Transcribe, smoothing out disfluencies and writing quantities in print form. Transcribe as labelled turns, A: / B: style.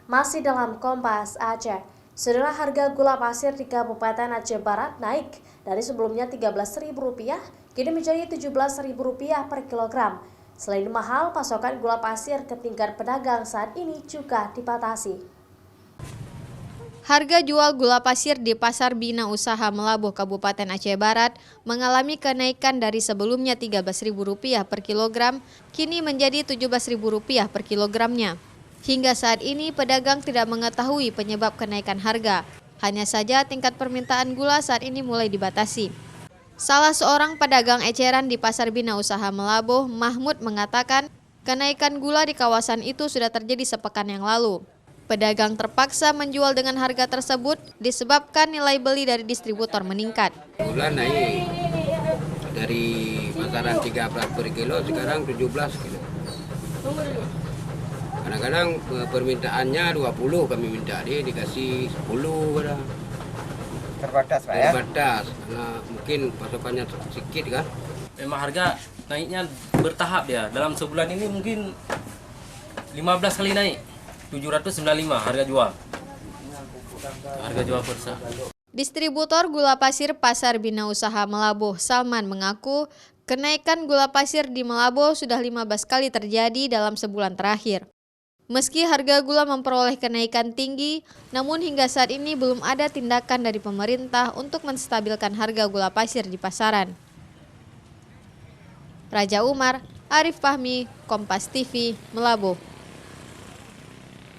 A: Masih dalam Kompas Aceh, saudara, harga gula pasir di Kabupaten Aceh Barat naik dari sebelumnya Rp13.000 kini menjadi Rp17.000 per kilogram. Selain mahal, pasokan gula pasir ke tingkat pedagang saat ini juga dibatasi.
B: Harga jual gula pasir di Pasar Bina Usaha Melabuh, Kabupaten Aceh Barat mengalami kenaikan dari sebelumnya Rp13.000 per kilogram, kini menjadi Rp17.000 per kilogramnya. Hingga saat ini pedagang tidak mengetahui penyebab kenaikan harga. Hanya saja tingkat permintaan gula saat ini mulai dibatasi. Salah seorang pedagang eceran di Pasar Bina Usaha Melabuh, Mahmud, mengatakan kenaikan gula di kawasan itu sudah terjadi sepekan yang lalu. Pedagang terpaksa menjual dengan harga tersebut disebabkan nilai beli dari distributor meningkat.
C: Gula naik dari pasaran 13 per kilo, sekarang 17 kilo. Kadang-kadang permintaannya 20 kami minta, dia dikasih 10 kadang.
D: Terbatas Pak ya?
C: Terbatas, karena mungkin pasokannya sedikit kan.
E: Memang harga naiknya bertahap ya. Dalam sebulan ini mungkin 15 kali naik. 795 harga jual. Harga jual per sak.
B: Distributor gula pasir Pasar Bina Usaha Melabuh, Salman, mengaku kenaikan gula pasir di Melabuh sudah 15 kali terjadi dalam sebulan terakhir. Meski harga gula memperoleh kenaikan tinggi, namun hingga saat ini belum ada tindakan dari pemerintah untuk menstabilkan harga gula pasir di pasaran. Raja Umar, Arif Fahmi, Kompas TV, Melabuh.